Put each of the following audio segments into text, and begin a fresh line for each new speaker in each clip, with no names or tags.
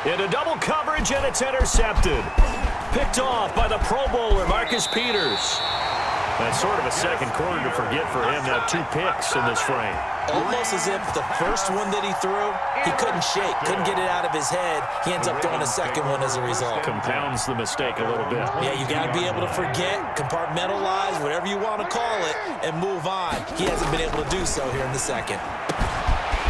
Into double coverage, and it's intercepted. Picked off by the Pro Bowler, Marcus Peters. That's sort of a second quarter to forget for him. Now 2 picks in this frame.
Almost as if the first one that he threw, he couldn't shake, couldn't get it out of his head. He ends up throwing a second one as a result.
Compounds the mistake a little bit.
Yeah, you got to be able to forget, compartmentalize, whatever you want to call it, and move on. He hasn't been able to do so here in the second.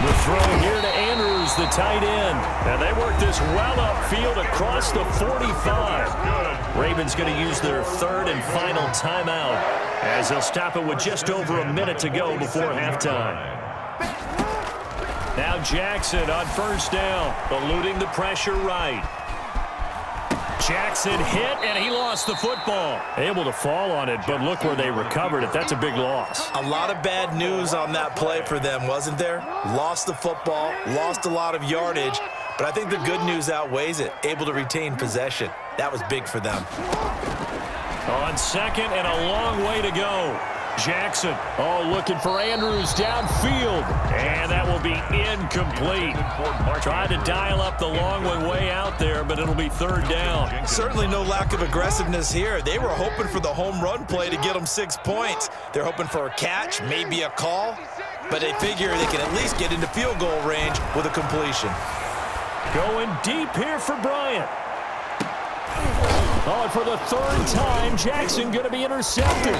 The throw here to Andrews, the tight end. And they work this well upfield across the 45. Ravens going to use their 3rd and final timeout as they'll stop it with just over a minute to go before halftime. Now Jackson on first down, eluding the pressure right. Jackson hit, and he lost the football. Able to fall on it, but look where they recovered it. That's a big loss.
A lot of bad news on that play for them, wasn't there? Lost the football, lost a lot of yardage, but I think the good news outweighs it. Able to retain possession. That was big for them.
On second and a long way to go. Jackson, looking for Andrews downfield, and that will be incomplete. Tried to dial up the long one way out there, but it'll be 3rd down.
Certainly no lack of aggressiveness here. They were hoping for the home run play to get them 6 points. They're hoping for a catch, maybe a call, but they figure they can at least get into field goal range with a completion.
Going deep here for Bryant. And for the 3rd time, Jackson going to be intercepted.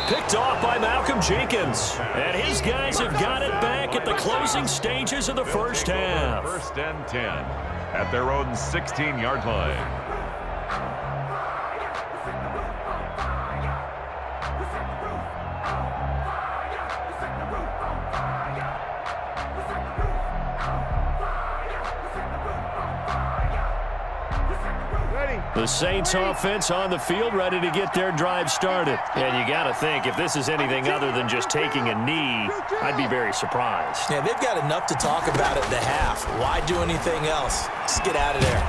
Picked off by Malcolm Jenkins. And his guys have got it back at the closing stages of the first half.
1st and 10 at their own 16-yard line.
The Saints offense on the field, ready to get their drive started. And you got to think, if this is anything other than just taking a knee, I'd be very surprised.
Yeah, they've got enough to talk about at the half. Why do anything else? Just get out of there.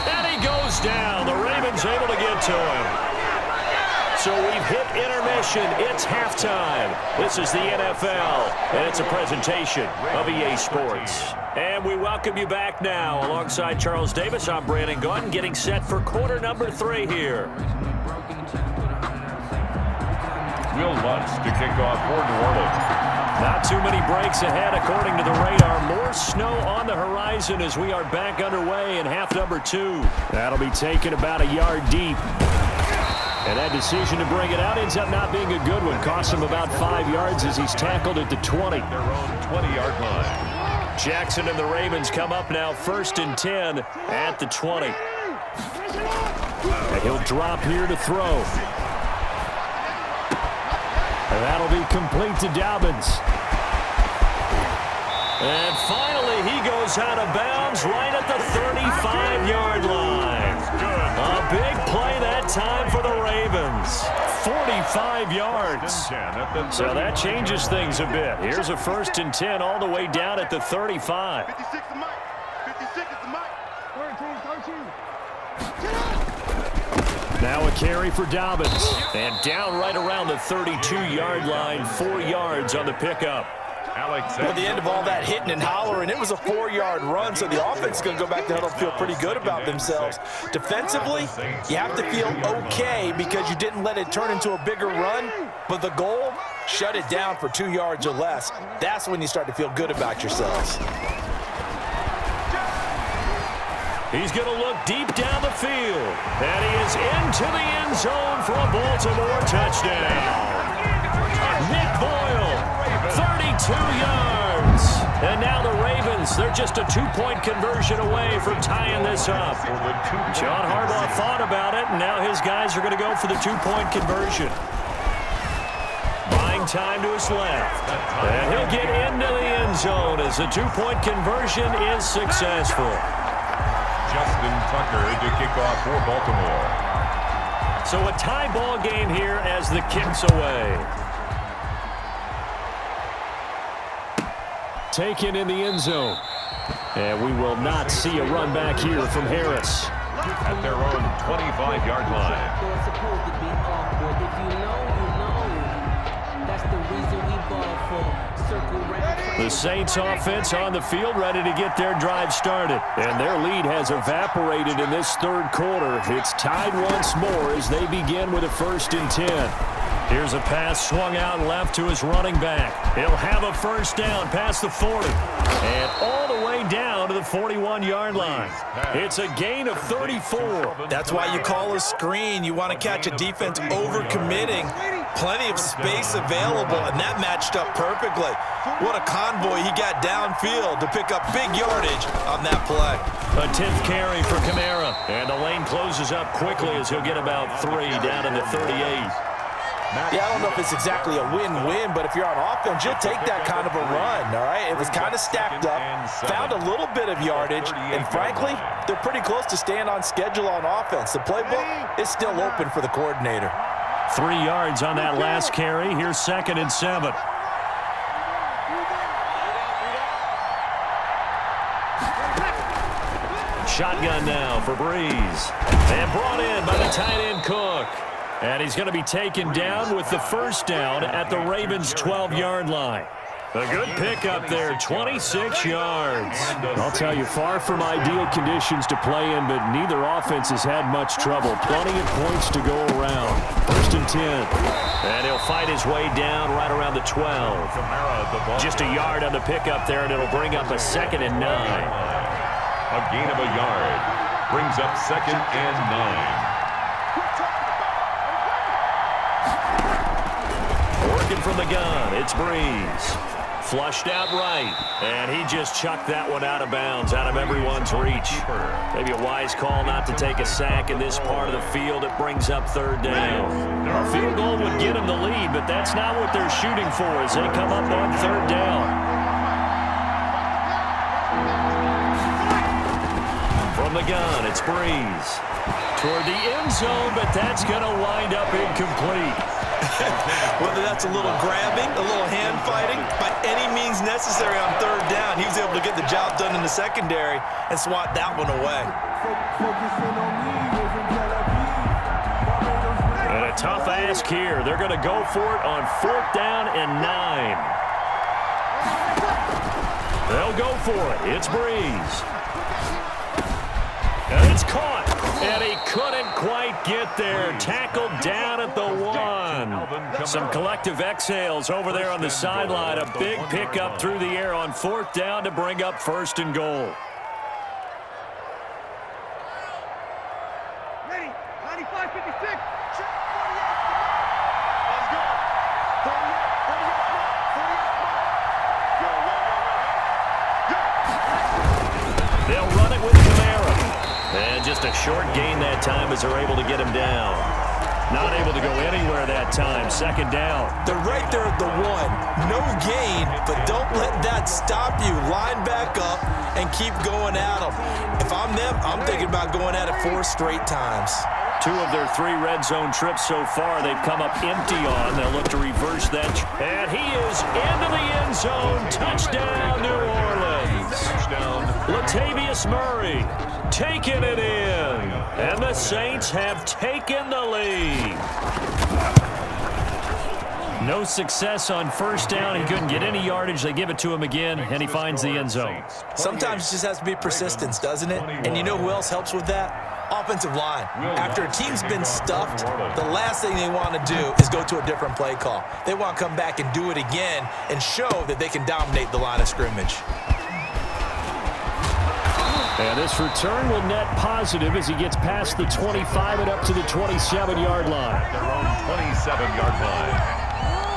And he goes down. The Ravens able to get to him. So we've hit intermission. It's halftime. This is the NFL, and it's a presentation of EA Sports. And we welcome you back now. Alongside Charles Davis, I'm Brandon Gaudin, getting set for quarter number 3 here.
Will Lutz to kick off for New Orleans.
Not too many breaks ahead according to the radar. More snow on the horizon as we are back underway in half number 2. That'll be taken about a yard deep. And that decision to bring it out ends up not being a good one. Cost him about 5 yards as he's tackled at the 20.
Their own 20-yard line.
Jackson and the Ravens come up now 1st and 10 at the 20. And he'll drop here to throw. And that'll be complete to Dobbins. And finally, he goes out of bounds right at the 35-yard line. A big play that time for the Ravens. 45 yards. So that changes things a bit. Here's a 1st and 10 all the way down at the 35.
56 to Mike. 56 to Mike. 13.
Now a carry for Dobbins. And down right around the 32-yard line. 4 yards on the pickup.
Well, the end of all that hitting and hollering, it was a 4-yard run, so the offense is going to go back to huddle and feel pretty good about themselves. Defensively, you have to feel okay because you didn't let it turn into a bigger run, but the goal, shut it down for 2 yards or less. That's when you start to feel good about yourselves.
He's going to look deep down the field, and he is into the end zone for a Baltimore touchdown. Nick Boyle, 32 yards. And now the Ravens, they're just a 2-point conversion away from tying this up. John Harbaugh thought about it, and now his guys are going to go for the 2-point conversion. Buying time to his left. And he'll get into the end zone as the 2-point conversion is successful.
Justin Tucker to kick off for Baltimore.
So a tie ball game here as the kick's away. Taken in the end zone. And we will not see a run back here from Harris.
At their own 25-yard line.
It's supposed to be awkward. If you know, you know. That's the reason we ball for circle round.
The Saints offense on the field, ready to get their drive started. And their lead has evaporated in this third quarter. It's tied once more as they begin with a 1st and 10. Here's a pass swung out left to his running back. He'll have a first down past the 40. And all the way down to the 41-yard line. It's a gain of 34.
That's why you call a screen. You want to catch a defense overcommitting. Plenty of space available, and that matched up perfectly. What a convoy he got downfield to pick up big yardage on that play.
A 10th carry for Kamara. And the lane closes up quickly as he'll get about 3 down to the 38.
Yeah, I don't know if it's exactly a win-win, but if you're on offense, you'll take that kind of a run, all right? It was kind of stacked up, found a little bit of yardage, and frankly, they're pretty close to staying on schedule on offense. The playbook is still open for the coordinator.
3 yards on that last carry. Here's 2nd and 7. Shotgun now for Breeze. And brought in by the tight end Cook. And he's going to be taken down with the first down at the Ravens' 12-yard line. A good pickup there, 26 yards. I'll tell you, far from ideal conditions to play in, but neither offense has had much trouble. Plenty of points to go around. 1st and 10. And he'll fight his way down right around the 12. Just a yard on the pickup there, and it'll bring up a 2nd and 9.
A gain of a yard. Brings up 2nd and 9.
Working from the gun, it's Breeze. Flushed out right, and he just chucked that one out of bounds, out of everyone's reach. Maybe a wise call not to take a sack in this part of the field. It brings up 3rd down. A field goal would get him the lead, but that's not what they're shooting for as they come up on 3rd down. From the gun, it's Breeze. Toward the end zone, but that's going to wind up incomplete.
Whether that's a little grabbing, a little hand fighting, by any means necessary on 3rd down, he was able to get the job done in the secondary and swat that one away.
And a tough ask here. They're going to go for it on 4th down and 9. They'll go for it. It's Breeze. And it's caught. And he couldn't quite get there. Tackled down at the 1. Some collective exhales over there on the sideline. A big pickup through the air on 4th down to bring up 1st and goal.
Ready, 95, 56.
They'll run it with Kamara. And just a short gain that time as they're able to get him down. Not able to go anywhere that time. 2nd down.
They're right there at the 1. No gain, but don't let that stop you. Line back up and keep going at them. If I'm them, I'm thinking about going at it 4 straight times.
2 of their 3 red zone trips so far, they've come up empty on. They'll look to reverse that. And he is into the end zone. Touchdown, New Orleans.
Touchdown.
Latavius Murray taking it in. And the Saints have taken the lead. No success on 1st down. He couldn't get any yardage. They give it to him again, and he finds the end zone.
Sometimes it just has to be persistence, doesn't it? And you know who else helps with that? Offensive line. After a team's been stuffed, the last thing they want to do is go to a different play call. They want to come back and do it again and show that they can dominate the line of scrimmage.
And this return will net positive as he gets past the 25 and up to the 27-yard line.
Their own 27-yard line.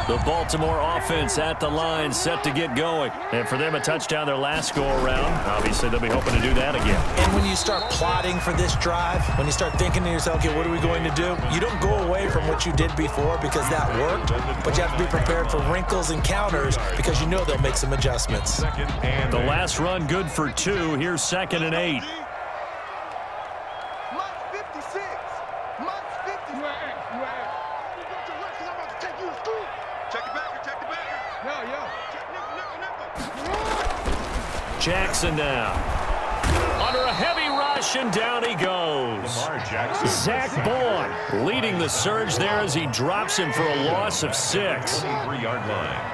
The Baltimore offense at the line, set to get going. And for them, a touchdown their last go-around. Obviously, they'll be hoping to do that again.
And when you start plotting for this drive, when you start thinking to yourself, okay, what are we going to do? You don't go away from what you did before because that worked, but you have to be prepared for wrinkles and counters because you know they'll make some adjustments.
The last run good for 2. Here's 2nd and 8.
Mike's 56. Mike's 56. I'm about to take you to school. Check it back. Check it back. Yo. Check, nickel.
Jackson now. Under a heavy rush, and down he goes.
Lamar Jackson.
Zach Boyd leading the surge there as he drops him for a loss of 6.
3-yard line.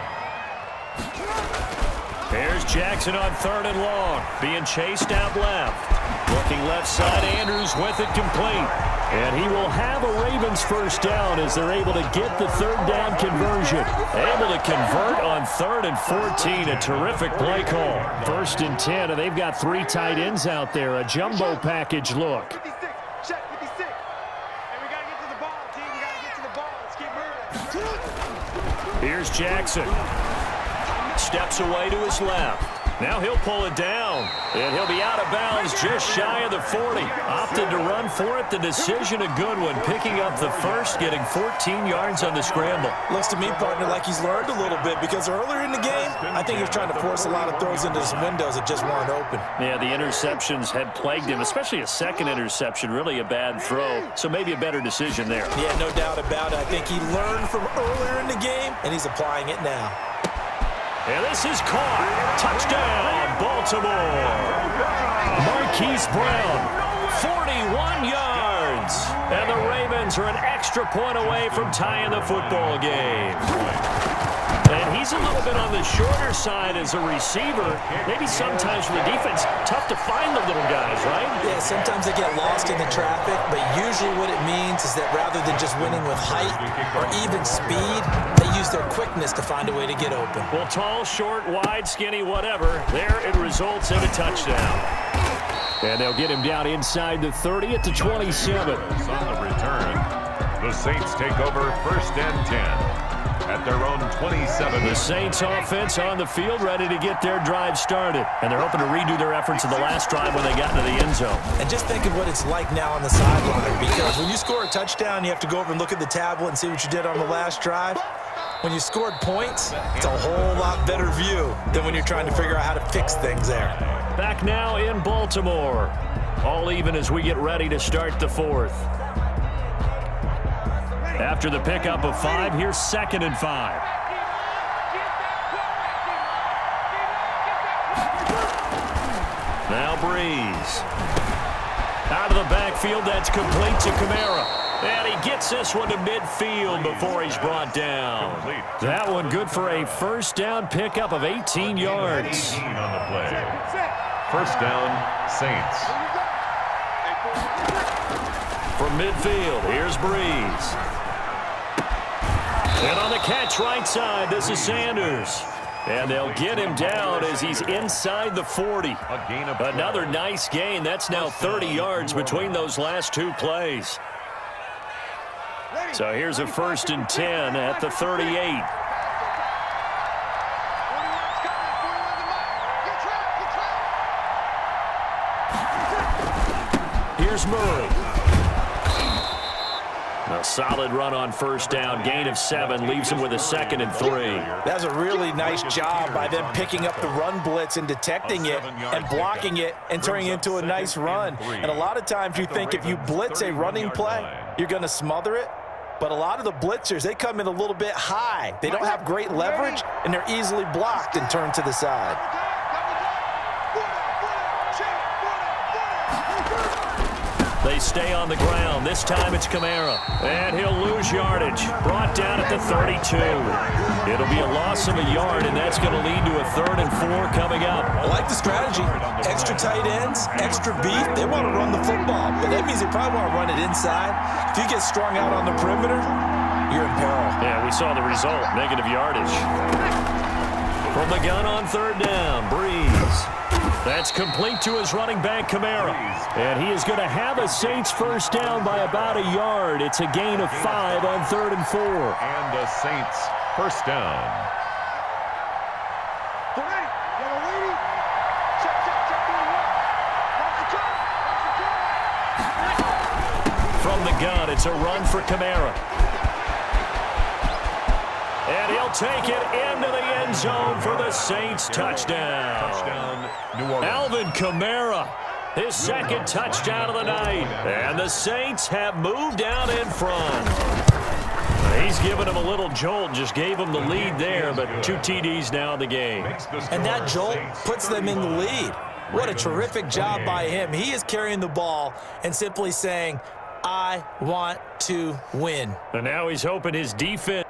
Jackson on 3rd and long. Being chased out left. Looking left side, Andrews with it complete. And he will have a Ravens first down as they're able to get the 3rd down conversion. Able to convert on 3rd and 14. A terrific play call. 1st and 10, and they've got 3 tight ends out there. A jumbo package look.
56. Check 56. And we got to get to the ball, team. We got to get to the ball. Let's keep moving.
Here's Jackson. Steps away to his left. Now he'll pull it down, and he'll be out of bounds just shy of the 40. Opted to run for it. The decision a good one, picking up the first, getting 14 yards on the scramble.
Looks to me, partner, like he's learned a little bit because earlier in the game, I think he was trying to force a lot of throws into his windows that just weren't open.
Yeah, the interceptions had plagued him, especially a second interception, really a bad throw. So maybe a better decision there.
Yeah, no doubt about it. I think he learned from earlier in the game, and he's applying it now.
And this is caught. Touchdown, Baltimore. Marquise Brown, 41 yards. And the Ravens are an extra point away from tying the football game. And he's a little bit on the shorter side as a receiver. Maybe sometimes for the defense, tough to find the little guys, right?
Yeah, sometimes they get lost in the traffic, but usually what it means is that rather than just winning with height or even speed, they use their quickness to find a way to get open.
Well, tall, short, wide, skinny, whatever, there it results in a touchdown. And they'll get him down inside the 30 at the 27.
On the return, the Saints take over 1st and 10. At their own 27.
The Saints offense on the field, ready to get their drive started. And they're hoping to redo their efforts in the last drive when they got into the end zone.
And just think of what it's like now on the sideline, because when you score a touchdown, you have to go over and look at the tablet and see what you did on the last drive. When you scored points, it's a whole lot better view than when you're trying to figure out how to fix things there.
Back now in Baltimore. All even as we get ready to start the 4th. After the pickup of 5, here's 2nd and 5. Now Breeze. Out of the backfield, that's complete to Kamara. And he gets this one to midfield before he's brought down. That one good for a first down pickup of 18 yards.
18 on the play. First down, Saints.
From midfield, here's Breeze. And on the catch right side, this is Sanders. And they'll get him down as he's inside the 40.
A gain of
Another nice gain. That's now 30 yards between those last 2 plays. So here's a 1st and 10 at the 38. Here's Murray. A solid run on first down. Gain of 7 leaves him with a 2nd and 3.
That's a really nice job by them picking up the run blitz and detecting it and blocking it and turning it into a nice run. And a lot of times you think if you blitz a running play, you're going to smother it. But a lot of the blitzers, they come in a little bit high. They don't have great leverage, and they're easily blocked and turned to the side.
They stay on the ground. This time it's Kamara. And he'll lose yardage. Brought down at the 32. It'll be a loss of a yard, and that's going to lead to a 3rd and 4 coming up.
I like the strategy. Extra tight ends, extra beef. They want to run the football, but that means they probably want to run it inside. If you get strung out on the perimeter, you're in peril.
Yeah, we saw the result. Negative yardage. From the gun on 3rd down, Breeze. That's complete to his running back, Kamara. And he is going to have a Saints first down by about a yard. It's a gain of 5 on 3rd and 4.
And the Saints first down.
From the gun, it's a run for Kamara. And he'll take it into the end zone for the Saints touchdown.
Touchdown, New Orleans.
Alvin Kamara, his 2nd touchdown of the night. And the Saints have moved down in front. He's given him a little jolt, just gave him the lead there, but 2 TDs now in the game.
And that jolt puts them in the lead. What a terrific job by him. He is carrying the ball and simply saying, I want to win.
And now he's hoping his defense